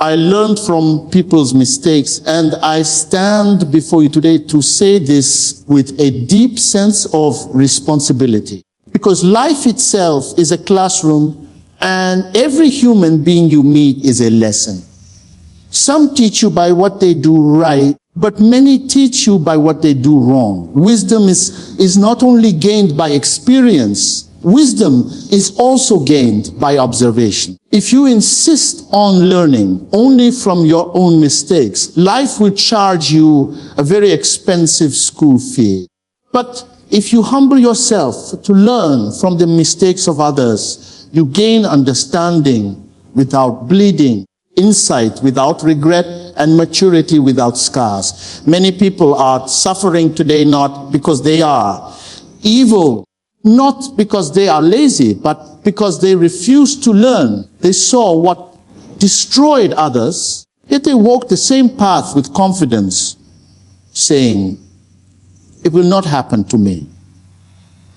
I learned from people's mistakes, and I stand before you today to say this with a deep sense of responsibility. Because life itself is a classroom, and every human being you meet is a lesson. Some teach you by what they do right, but many teach you by what they do wrong. Wisdom is not only gained by experience, wisdom is also gained by observation. If you insist on learning only from your own mistakes, life will charge you a very expensive school fee. But if you humble yourself to learn from the mistakes of others, you gain understanding without bleeding, insight without regret, and maturity without scars. Many people are suffering today not because they are evil, not because they are lazy, but because they refuse to learn. They saw what destroyed others, yet they walk the same path with confidence, saying, "It will not happen to me."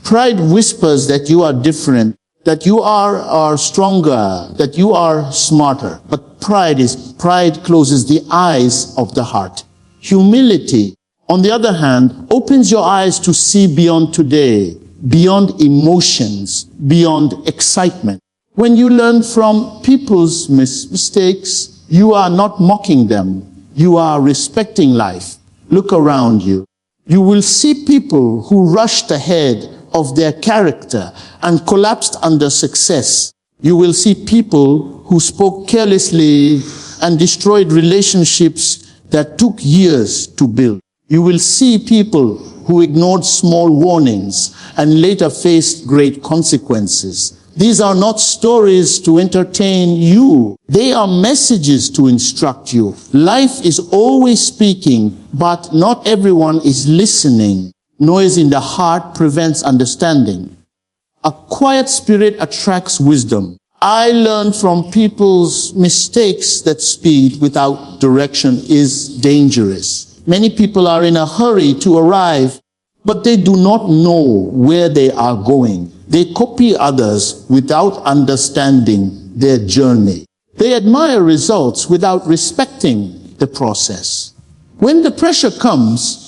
Pride whispers that you are different, that you are stronger, that you are smarter. But pride closes the eyes of the heart. Humility, on the other hand, opens your eyes to see beyond today, beyond emotions, beyond excitement. When you learn from people's mistakes, you are not mocking them. You are respecting life. Look around you. You will see people who rushed ahead of their character and collapsed under success. You will see people who spoke carelessly and destroyed relationships that took years to build. You will see people who ignored small warnings and later faced great consequences. These are not stories to entertain you. They are messages to instruct you. Life is always speaking, but not everyone is listening. Noise in the heart prevents understanding. A quiet spirit attracts wisdom. I learned from people's mistakes that speed without direction is dangerous. Many people are in a hurry to arrive, but they do not know where they are going. They copy others without understanding their journey. They admire results without respecting the process. When the pressure comes,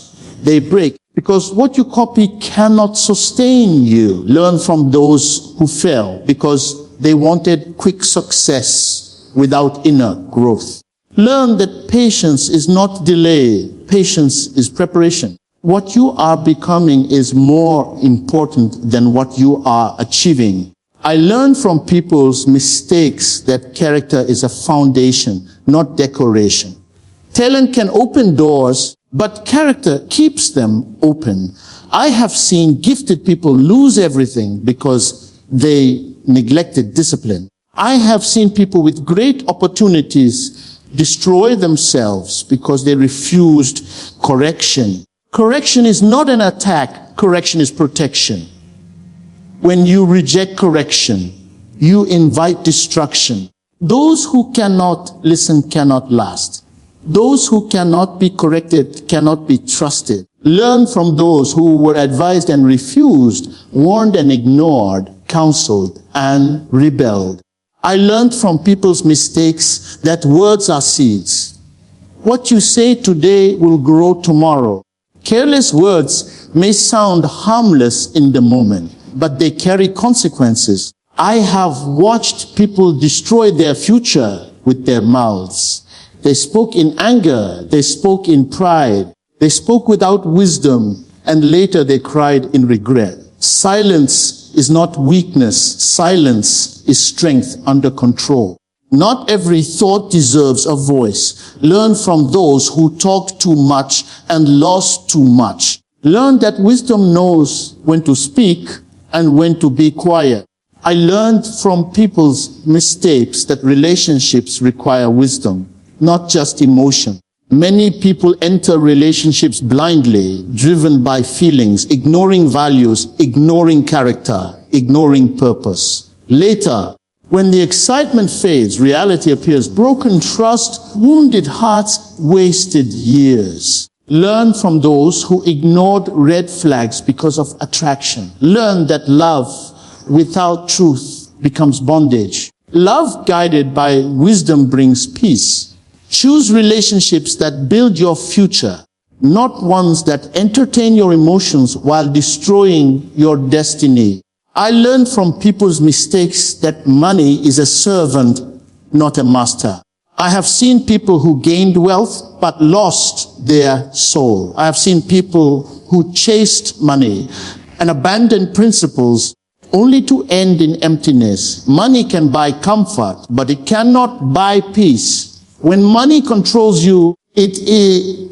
they break, because what you copy cannot sustain you. Learn from those who fell because they wanted quick success without inner growth. Learn that patience is not delay. Patience is preparation. What you are becoming is more important than what you are achieving. I learned from people's mistakes that character is a foundation, not decoration. Talent can open doors, but character keeps them open. I have seen gifted people lose everything because they neglected discipline. I have seen people with great opportunities destroy themselves because they refused correction. Correction is not an attack. Correction is protection. When you reject correction, you invite destruction. Those who cannot listen cannot last. Those who cannot be corrected cannot be trusted. Learn from those who were advised and refused, warned and ignored, counseled and rebelled. I learned from people's mistakes that words are seeds. What you say today will grow tomorrow. Careless words may sound harmless in the moment, but they carry consequences. I have watched people destroy their future with their mouths. They spoke in anger, they spoke in pride, they spoke without wisdom, and later they cried in regret. Silence is not weakness. Silence is strength under control. Not every thought deserves a voice. Learn from those who talked too much and lost too much. Learn that wisdom knows when to speak and when to be quiet. I learned from people's mistakes that relationships require wisdom, not just emotion. Many people enter relationships blindly, driven by feelings, ignoring values, ignoring character, ignoring purpose. Later, when the excitement fades, reality appears. Broken trust, wounded hearts, wasted years. Learn from those who ignored red flags because of attraction. Learn that love without truth becomes bondage. Love guided by wisdom brings peace. Choose relationships that build your future, not ones that entertain your emotions while destroying your destiny. I learned from people's mistakes that money is a servant, not a master. I have seen people who gained wealth but lost their soul. I have seen people who chased money and abandoned principles only to end in emptiness. Money can buy comfort, but it cannot buy peace. When money controls you, it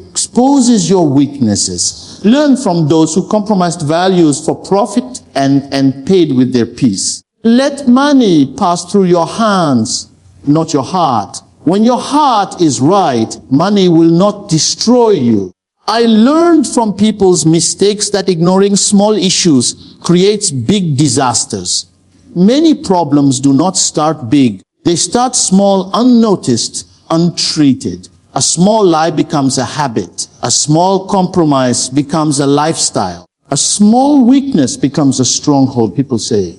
exposes your weaknesses. Learn from those who compromised values for profit and paid with their peace. Let money pass through your hands, not your heart. When your heart is right, money will not destroy you. I learned from people's mistakes that ignoring small issues creates big disasters. Many problems do not start big. They start small, unnoticed, untreated. A small lie becomes a habit. A small compromise becomes a lifestyle. A small weakness becomes a stronghold. People say,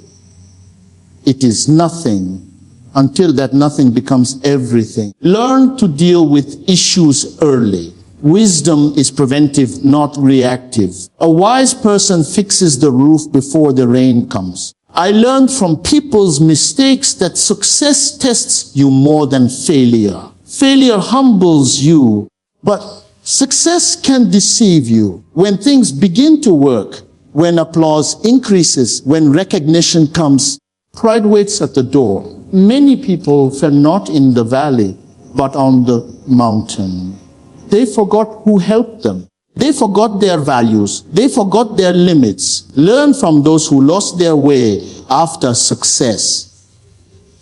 it is nothing until that nothing becomes everything. Learn to deal with issues early. Wisdom is preventive, not reactive. A wise person fixes the roof before the rain comes. I learned from people's mistakes that success tests you more than failure. Failure humbles you, but success can deceive you. When things begin to work, when applause increases, when recognition comes, pride waits at the door. Many people fell not in the valley, but on the mountain. They forgot who helped them. They forgot their values. They forgot their limits. Learn from those who lost their way after success.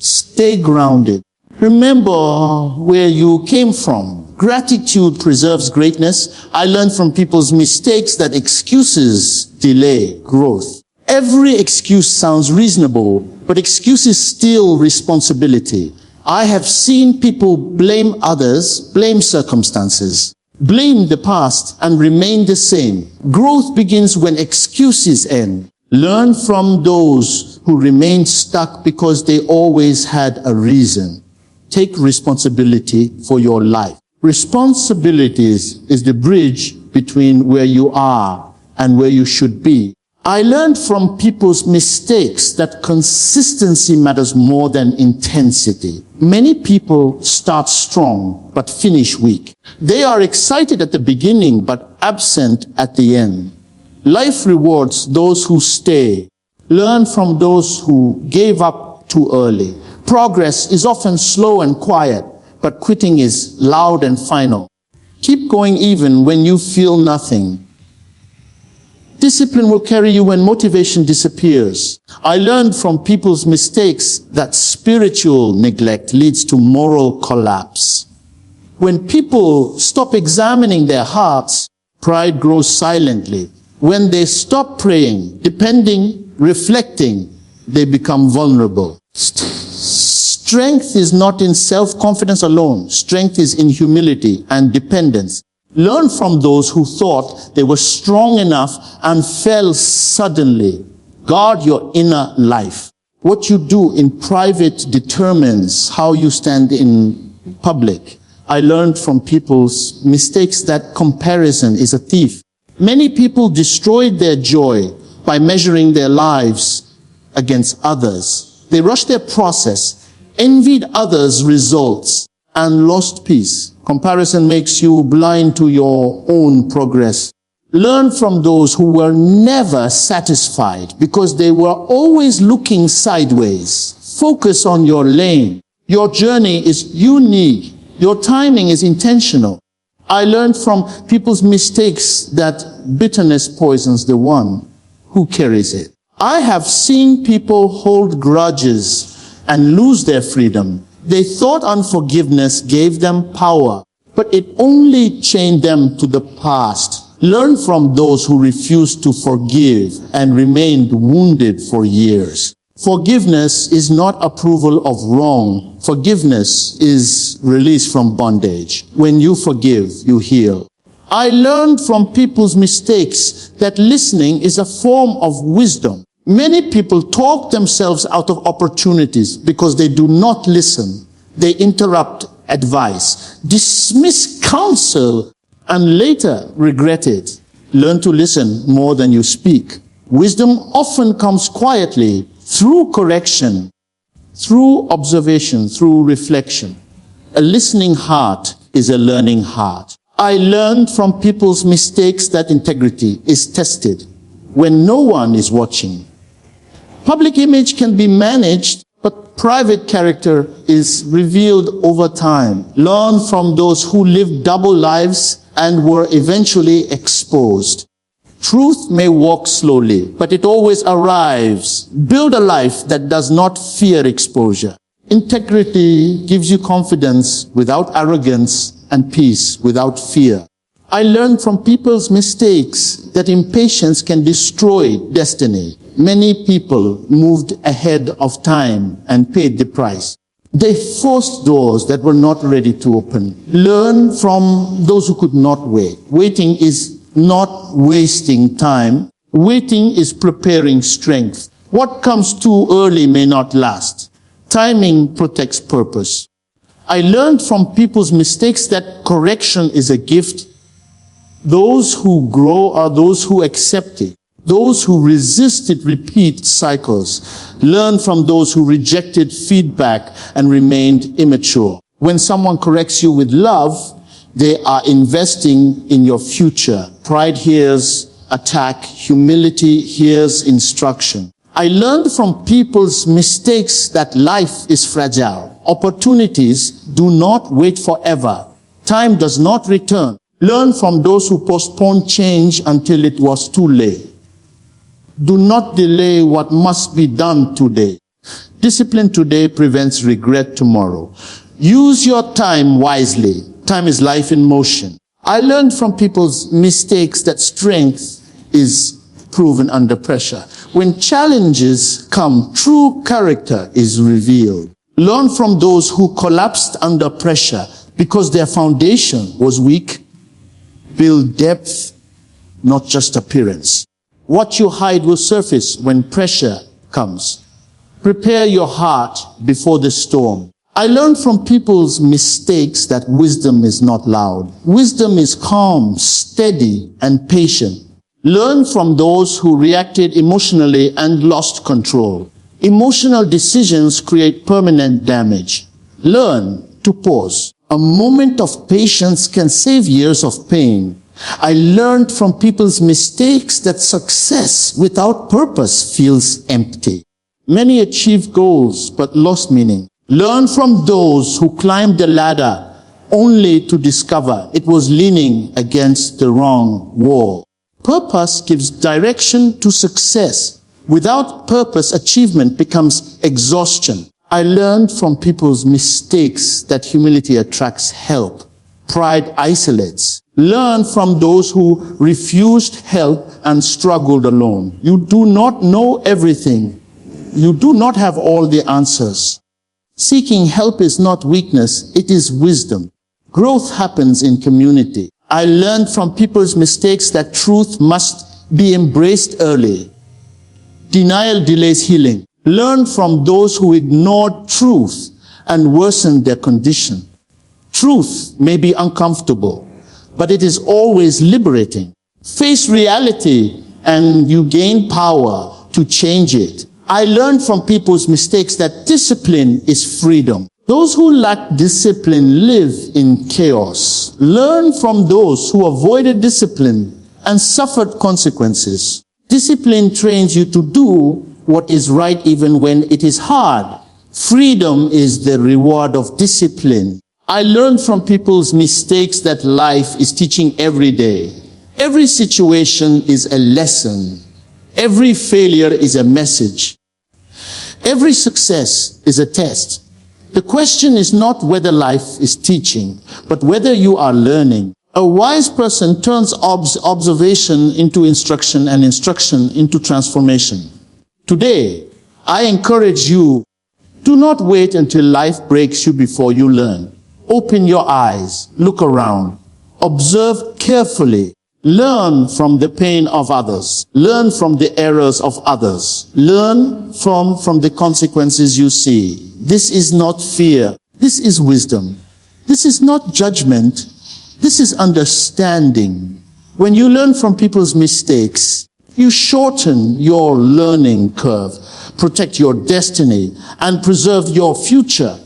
Stay grounded. Remember where you came from. Gratitude preserves greatness. I learned from people's mistakes that excuses delay growth. Every excuse sounds reasonable, but excuses steal responsibility. I have seen people blame others, blame circumstances, blame the past, and remain the same. Growth begins when excuses end. Learn from those who remain stuck because they always had a reason. Take responsibility for your life. Responsibility is the bridge between where you are and where you should be. I learned from people's mistakes that consistency matters more than intensity. Many people start strong but finish weak. They are excited at the beginning but absent at the end. Life rewards those who stay. Learn from those who gave up too early. Progress is often slow and quiet, but quitting is loud and final. Keep going even when you feel nothing. Discipline will carry you when motivation disappears. I learned from people's mistakes that spiritual neglect leads to moral collapse. When people stop examining their hearts, pride grows silently. When they stop praying, depending, reflecting, they become vulnerable. Strength is not in self-confidence alone. Strength is in humility and dependence. Learn from those who thought they were strong enough and fell suddenly. Guard your inner life. What you do in private determines how you stand in public. I learned from people's mistakes that comparison is a thief. Many people destroyed their joy by measuring their lives against others. They rushed their process, envied others' results, and lost peace. Comparison makes you blind to your own progress. Learn from those who were never satisfied because they were always looking sideways. Focus on your lane. Your journey is unique. Your timing is intentional. I learned from people's mistakes that bitterness poisons the one who carries it. I have seen people hold grudges and lose their freedom. They thought unforgiveness gave them power, but it only chained them to the past. Learn from those who refused to forgive and remained wounded for years. Forgiveness is not approval of wrong. Forgiveness is release from bondage. When you forgive, you heal. I learned from people's mistakes that listening is a form of wisdom. Many people talk themselves out of opportunities because they do not listen. They interrupt advice, dismiss counsel, and later regret it. Learn to listen more than you speak. Wisdom often comes quietly through correction, through observation, through reflection. A listening heart is a learning heart. I learned from people's mistakes that integrity is tested when no one is watching. Public image can be managed, but private character is revealed over time. Learn from those who lived double lives and were eventually exposed. Truth may walk slowly, but it always arrives. Build a life that does not fear exposure. Integrity gives you confidence without arrogance and peace without fear. I learned from people's mistakes that impatience can destroy destiny. Many people moved ahead of time and paid the price. They forced doors that were not ready to open. Learn from those who could not wait. Waiting is not wasting time. Waiting is preparing strength. What comes too early may not last. Timing protects purpose. I learned from people's mistakes that correction is a gift. Those who grow are those who accept it. Those who resist it repeat cycles. Learn from those who rejected feedback and remained immature. When someone corrects you with love, they are investing in your future. Pride hears attack. Humility hears instruction. I learned from people's mistakes that life is fragile. Opportunities do not wait forever. Time does not return. Learn from those who postponed change until it was too late. Do not delay what must be done today. Discipline today prevents regret tomorrow. Use your time wisely. Time is life in motion. I learned from people's mistakes that strength is proven under pressure. When challenges come, true character is revealed. Learn from those who collapsed under pressure because their foundation was weak. Build depth, not just appearance. What you hide will surface when pressure comes. Prepare your heart before the storm. I learned from people's mistakes that wisdom is not loud. Wisdom is calm, steady, and patient. Learn from those who reacted emotionally and lost control. Emotional decisions create permanent damage. Learn to pause. A moment of patience can save years of pain. I learned from people's mistakes that success without purpose feels empty. Many achieved goals but lost meaning. Learn from those who climbed the ladder only to discover it was leaning against the wrong wall. Purpose gives direction to success. Without purpose, achievement becomes exhaustion. I learned from people's mistakes that humility attracts help. Pride isolates. Learn from those who refused help and struggled alone. You do not know everything. You do not have all the answers. Seeking help is not weakness, it is wisdom. Growth happens in community. I learned from people's mistakes that truth must be embraced early. Denial delays healing. Learn from those who ignored truth and worsened their condition. Truth may be uncomfortable, but it is always liberating. Face reality and you gain power to change it. I learned from people's mistakes that discipline is freedom. Those who lack discipline live in chaos. Learn from those who avoided discipline and suffered consequences. Discipline trains you to do what is right even when it is hard. Freedom is the reward of discipline. I learned from people's mistakes that life is teaching every day. Every situation is a lesson. Every failure is a message. Every success is a test. The question is not whether life is teaching, but whether you are learning. A wise person turns observation into instruction and instruction into transformation. Today, I encourage you, do not wait until life breaks you before you learn. Open your eyes, look around, observe carefully, Learn from the pain of others. Learn from the errors of others. Learn from the consequences you see. This is not fear. This is wisdom. This is not judgment. This is understanding. When you learn from people's mistakes, you shorten your learning curve, protect your destiny, and preserve your future.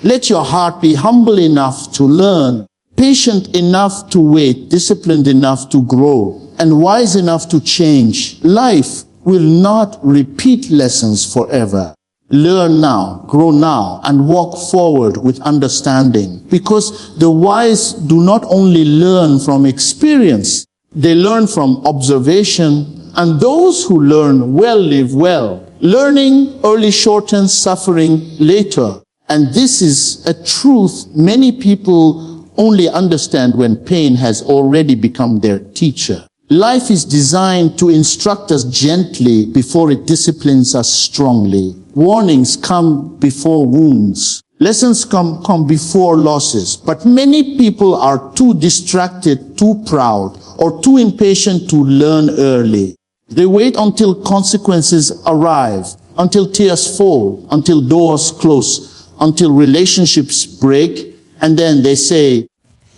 Let your heart be humble enough to learn, patient enough to wait, disciplined enough to grow, and wise enough to change. Life will not repeat lessons forever. Learn now, grow now, and walk forward with understanding. Because the wise do not only learn from experience, they learn from observation, and those who learn well live well. Learning early shortens suffering later. And this is a truth many people only understand when pain has already become their teacher. Life is designed to instruct us gently before it disciplines us strongly. Warnings come before wounds. Lessons come before losses. But many people are too distracted, too proud, or too impatient to learn early. They wait until consequences arrive, until tears fall, until doors close, until relationships break, and then they say,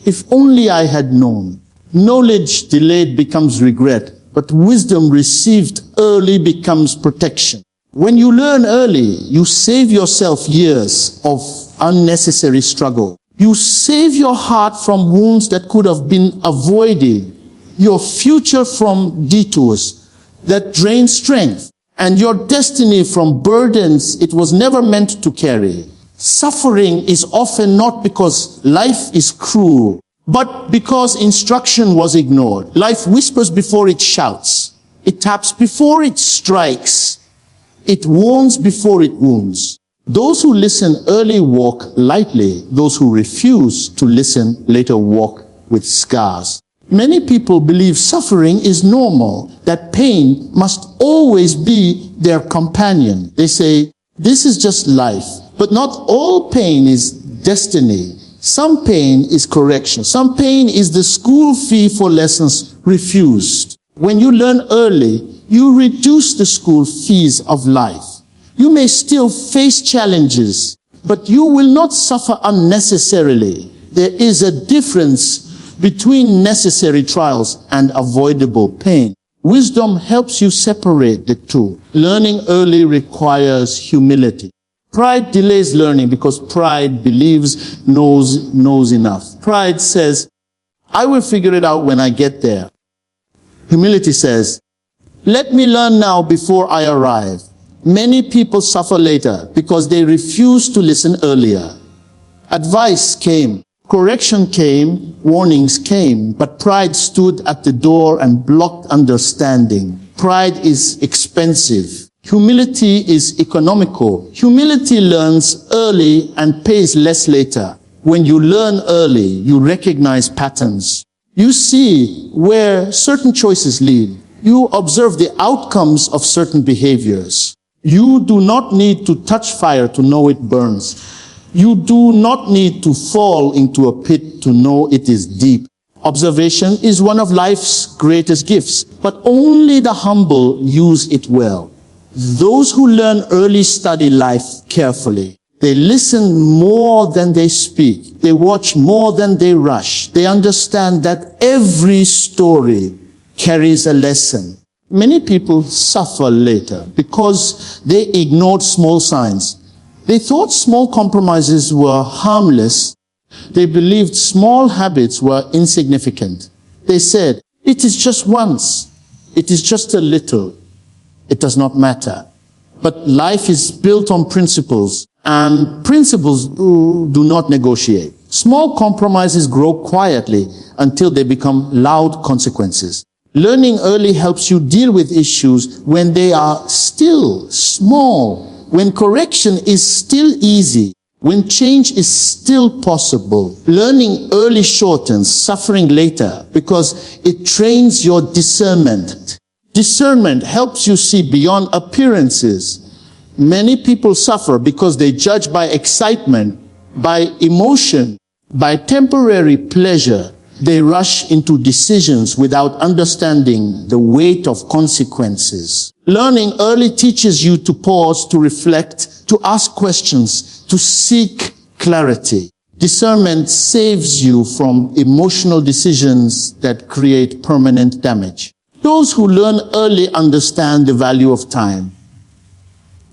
if only I had known. Knowledge delayed becomes regret, but wisdom received early becomes protection. When you learn early, you save yourself years of unnecessary struggle. You save your heart from wounds that could have been avoided, your future from detours that drain strength, and your destiny from burdens it was never meant to carry. Suffering is often not because life is cruel, but because instruction was ignored. Life whispers before it shouts. It taps before it strikes. It warns before it wounds. Those who listen early walk lightly. Those who refuse to listen later walk with scars. Many people believe suffering is normal, that pain must always be their companion. They say, this is just life. But not all pain is destiny. Some pain is correction. Some pain is the school fee for lessons refused. When you learn early, you reduce the school fees of life. You may still face challenges, but you will not suffer unnecessarily. There is a difference between necessary trials and avoidable pain. Wisdom helps you separate the two. Learning early requires humility. Pride delays learning because pride believes knows enough. Pride says, I will figure it out when I get there. Humility says, let me learn now before I arrive. Many people suffer later because they refuse to listen earlier. Advice came, correction came, warnings came, but pride stood at the door and blocked understanding. Pride is expensive. Humility is economical. Humility learns early and pays less later. When you learn early, you recognize patterns. You see where certain choices lead. You observe the outcomes of certain behaviors. You do not need to touch fire to know it burns. You do not need to fall into a pit to know it is deep. Observation is one of life's greatest gifts, but only the humble use it well. Those who learn early study life carefully. They listen more than they speak. They watch more than they rush. They understand that every story carries a lesson. Many people suffer later because they ignored small signs. They thought small compromises were harmless. They believed small habits were insignificant. They said, it is just once. It is just a little. It does not matter. But life is built on principles, and principles do not negotiate. Small compromises grow quietly until they become loud consequences. Learning early helps you deal with issues when they are still small, when correction is still easy, when change is still possible. Learning early shortens suffering later because it trains your discernment. Discernment helps you see beyond appearances. Many people suffer because they judge by excitement, by emotion, by temporary pleasure. They rush into decisions without understanding the weight of consequences. Learning early teaches you to pause, to reflect, to ask questions, to seek clarity. Discernment saves you from emotional decisions that create permanent damage. Those who learn early understand the value of time.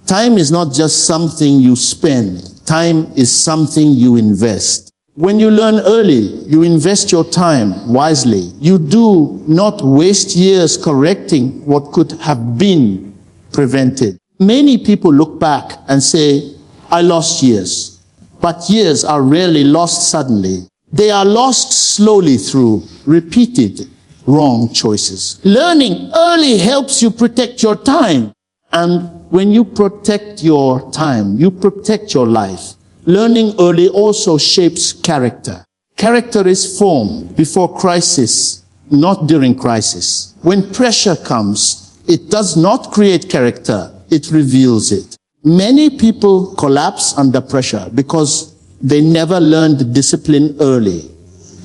Time is not just something you spend. Time is something you invest. When you learn early, you invest your time wisely. You do not waste years correcting what could have been prevented. Many people look back and say, I lost years. But years are rarely lost suddenly. They are lost slowly through repeated wrong choices. Learning early helps you protect your time. And when you protect your time, you protect your life. Learning early also shapes character. Character is formed before crisis, not during crisis. When pressure comes, it does not create character, it reveals it. Many people collapse under pressure because they never learned discipline early.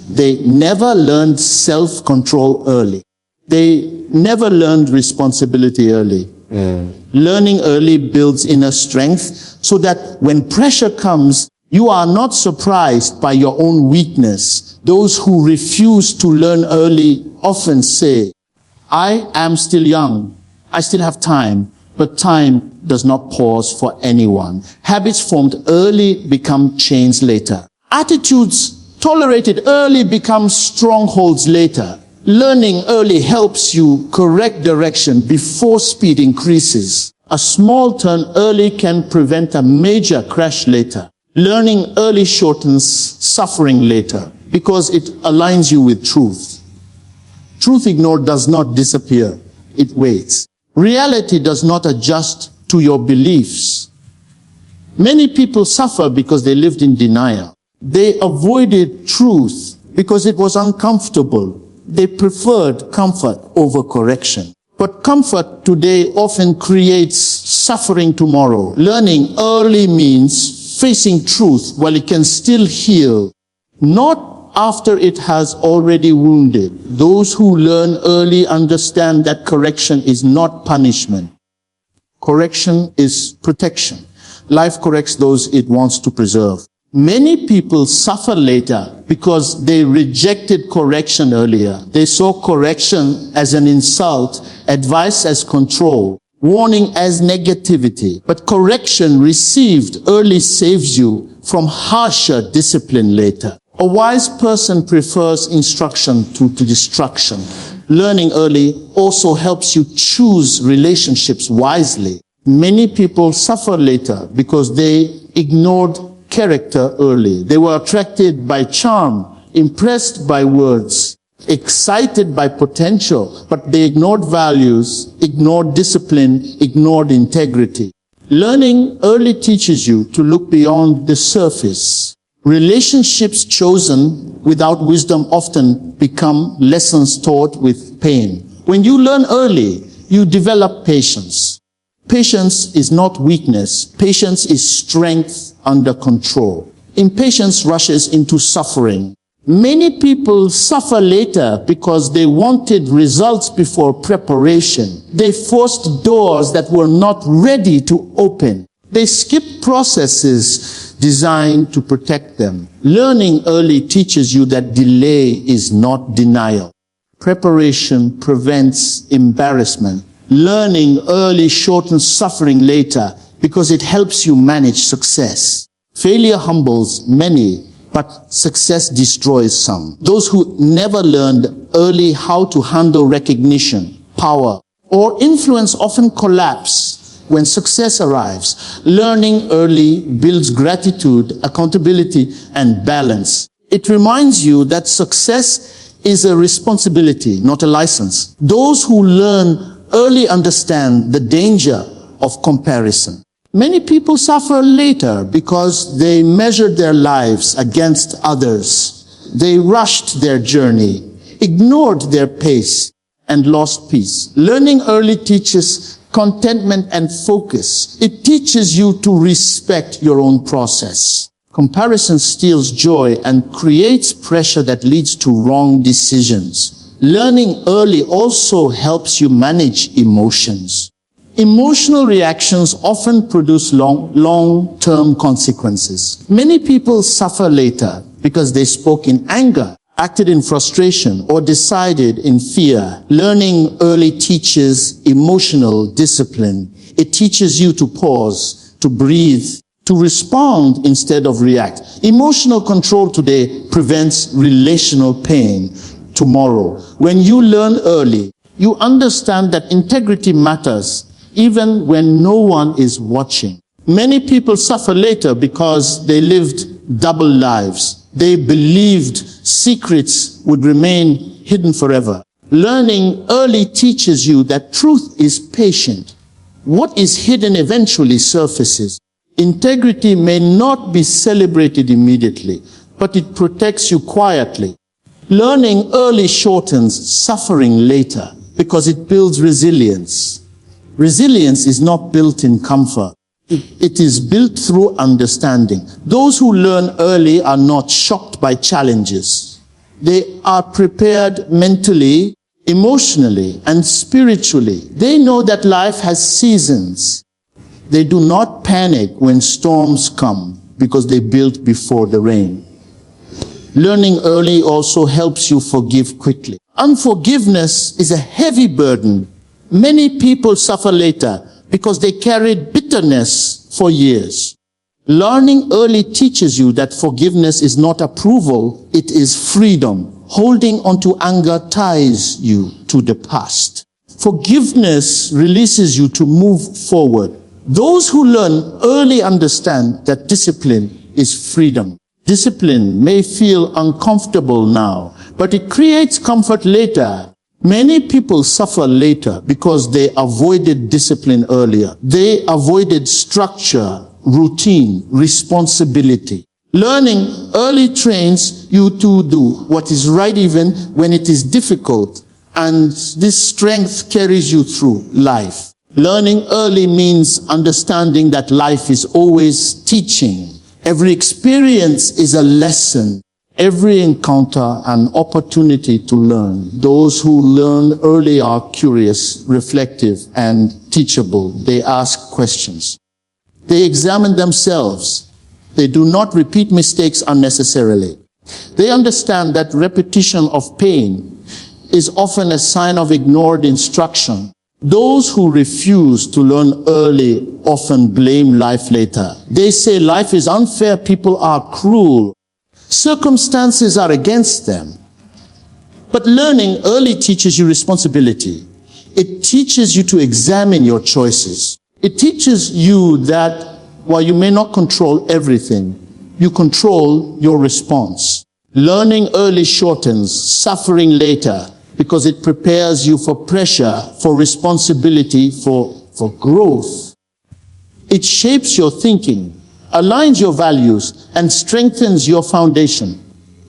They never learned self-control early. They never learned responsibility early. Learning early builds inner strength so that when pressure comes, you are not surprised by your own weakness. Those who refuse to learn early often say, I am still young. I still have time. But time does not pause for anyone. Habits formed early become chains later. Attitudes tolerated early become strongholds later. Learning early helps you correct direction before speed increases. A small turn early can prevent a major crash later. Learning early shortens suffering later because it aligns you with truth. Truth ignored does not disappear. It waits. Reality does not adjust to your beliefs. Many people suffer because they lived in denial. They avoided truth because it was uncomfortable. They preferred comfort over correction. But comfort today often creates suffering tomorrow. Learning early means facing truth while it can still heal, not after it has already wounded. Those who learn early understand that correction is not punishment. Correction is protection. Life corrects those it wants to preserve. Many people suffer later because they rejected correction earlier. They saw correction as an insult, advice as control, warning as negativity. But correction received early saves you from harsher discipline later. A wise person prefers instruction to destruction. Learning early also helps you choose relationships wisely. Many people suffer later because they ignored character early. They were attracted by charm, impressed by words, excited by potential, but they ignored values, ignored discipline, ignored integrity. Learning early teaches you to look beyond the surface. Relationships chosen without wisdom often become lessons taught with pain. When you learn early, you develop patience. Patience is not weakness. Patience is strength under control. Impatience rushes into suffering. Many people suffer later because they wanted results before preparation. They forced doors that were not ready to open. They skipped processes designed to protect them. Learning early teaches you that delay is not denial. Preparation prevents embarrassment. Learning early shortens suffering later because it helps you manage success. Failure humbles many, but success destroys some. Those who never learned early how to handle recognition, power, or influence often collapse when success arrives. Learning early builds gratitude, accountability, and balance. It reminds you that success is a responsibility, not a license. Those who learn early understand the danger of comparison. Many people suffer later because they measured their lives against others. They rushed their journey, ignored their pace, and lost peace. Learning early teaches contentment and focus. It teaches you to respect your own process. Comparison steals joy and creates pressure that leads to wrong decisions. Learning early also helps you manage emotions. Emotional reactions often produce long-term consequences. Many people suffer later because they spoke in anger, acted in frustration, or decided in fear. Learning early teaches emotional discipline. It teaches you to pause, to breathe, to respond instead of react. Emotional control today prevents relational pain tomorrow. When you learn early, you understand that integrity matters even when no one is watching. Many people suffer later because they lived double lives. They believed secrets would remain hidden forever. Learning early teaches you that truth is patient. What is hidden eventually surfaces. Integrity may not be celebrated immediately, but it protects you quietly. Learning early shortens suffering later because it builds resilience. Resilience is not built in comfort. It is built through understanding. Those who learn early are not shocked by challenges. They are prepared mentally, emotionally, and spiritually. They know that life has seasons. They do not panic when storms come because they built before the rain. Learning early also helps you forgive quickly. Unforgiveness is a heavy burden. Many people suffer later because they carried bitterness for years. Learning early teaches you that forgiveness is not approval, it is freedom. Holding onto anger ties you to the past. Forgiveness releases you to move forward. Those who learn early understand that discipline is freedom. Discipline may feel uncomfortable now, but it creates comfort later. Many people suffer later because they avoided discipline earlier. They avoided structure, routine, responsibility. Learning early trains you to do what is right even when it is difficult, and this strength carries you through life. Learning early means understanding that life is always teaching. Every experience is a lesson. Every encounter an opportunity to learn. Those who learn early are curious, reflective, and teachable. They ask questions. They examine themselves. They do not repeat mistakes unnecessarily. They understand that repetition of pain is often a sign of ignored instruction. Those who refuse to learn early often blame life later. They say life is unfair, people are cruel. Circumstances are against them. But learning early teaches you responsibility. It teaches you to examine your choices. It teaches you that while you may not control everything, you control your response. Learning early shortens suffering later because it prepares you for pressure, for responsibility, for growth. It shapes your thinking, aligns your values, and strengthens your foundation.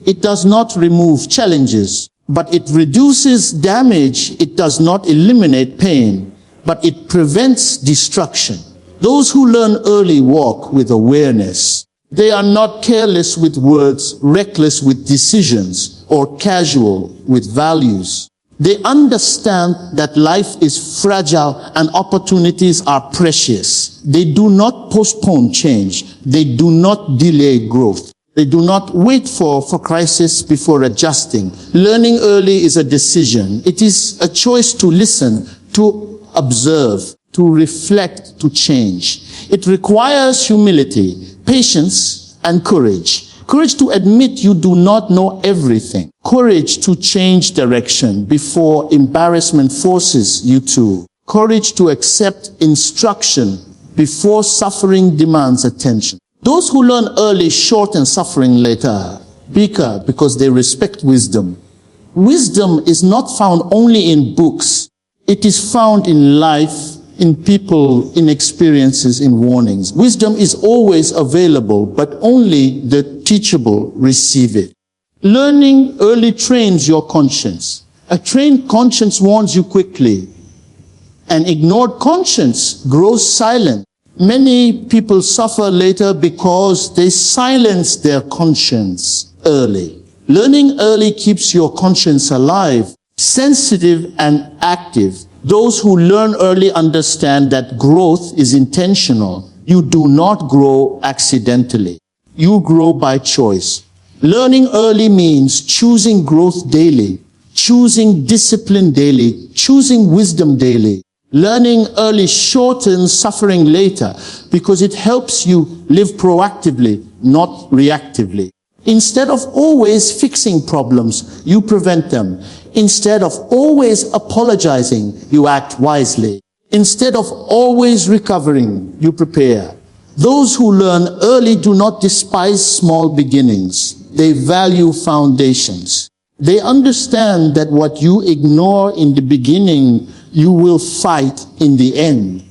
It does not remove challenges, but it reduces damage. It does not eliminate pain, but it prevents destruction. Those who learn early walk with awareness. They are not careless with words, reckless with decisions, or casual with values. They understand that life is fragile and opportunities are precious. They do not postpone change. They do not delay growth. They do not wait for crisis before adjusting. Learning early is a decision. It is a choice to listen, to observe, to reflect, to change. It requires humility, patience, and courage. Courage to admit you do not know everything. Courage to change direction before embarrassment forces you to. Courage to accept instruction before suffering demands attention. Those who learn early shorten suffering later because they respect wisdom. Wisdom is not found only in books. It is found in life, in people, in experiences, in warnings. Wisdom is always available, but only the teachable receive it. Learning early trains your conscience. A trained conscience warns you quickly. An ignored conscience grows silent. Many people suffer later because they silence their conscience early. Learning early keeps your conscience alive, sensitive and active. Those who learn early understand that growth is intentional. You do not grow accidentally. You grow by choice. Learning early means choosing growth daily, choosing discipline daily, choosing wisdom daily. Learning early shortens suffering later because it helps you live proactively, not reactively. Instead of always fixing problems, you prevent them. Instead of always apologizing, you act wisely. Instead of always recovering, you prepare. Those who learn early do not despise small beginnings. They value foundations. They understand that what you ignore in the beginning, you will fight in the end.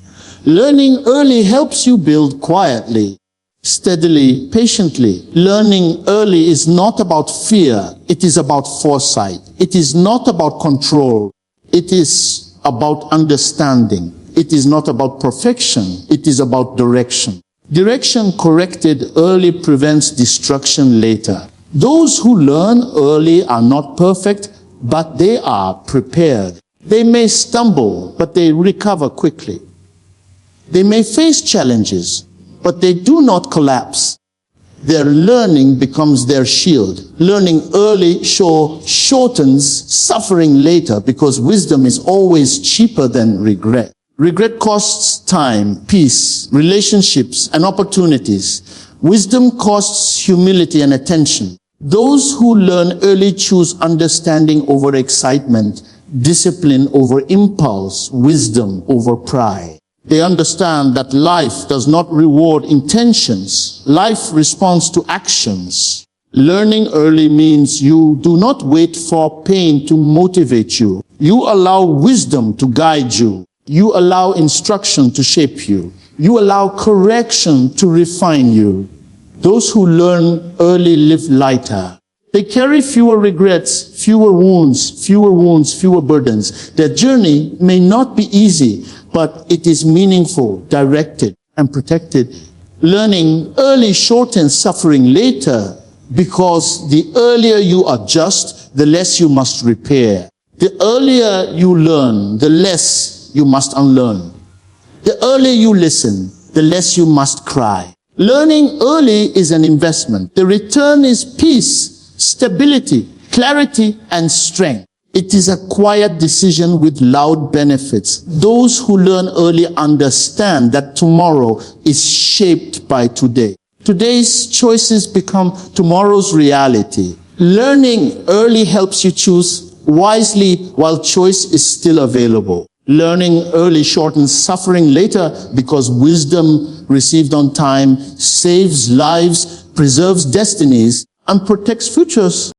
Learning early helps you build quietly, steadily, patiently. Learning early is not about fear. It is about foresight. It is not about control. It is about understanding. It is not about perfection. It is about direction. Direction corrected early prevents destruction later. Those who learn early are not perfect, but they are prepared. They may stumble, but they recover quickly. They may face challenges, but they do not collapse. Their learning becomes their shield. Learning early shortens suffering later because wisdom is always cheaper than regret. Regret costs time, peace, relationships, and opportunities. Wisdom costs humility and attention. Those who learn early choose understanding over excitement, discipline over impulse, wisdom over pride. They understand that life does not reward intentions. Life responds to actions. Learning early means you do not wait for pain to motivate you. You allow wisdom to guide you. You allow instruction to shape you. You allow correction to refine you. Those who learn early live lighter. They carry fewer regrets, fewer wounds, fewer burdens. Their journey may not be easy, but it is meaningful, directed, and protected. Learning early shortens suffering later because the earlier you adjust, the less you must repair. The earlier you learn, the less you must unlearn. The earlier you listen, the less you must cry. Learning early is an investment. The return is peace, stability, clarity, and strength. It is a quiet decision with loud benefits. Those who learn early understand that tomorrow is shaped by today. Today's choices become tomorrow's reality. Learning early helps you choose wisely while choice is still available. Learning early shortens suffering later because wisdom received on time saves lives, preserves destinies, and protects futures.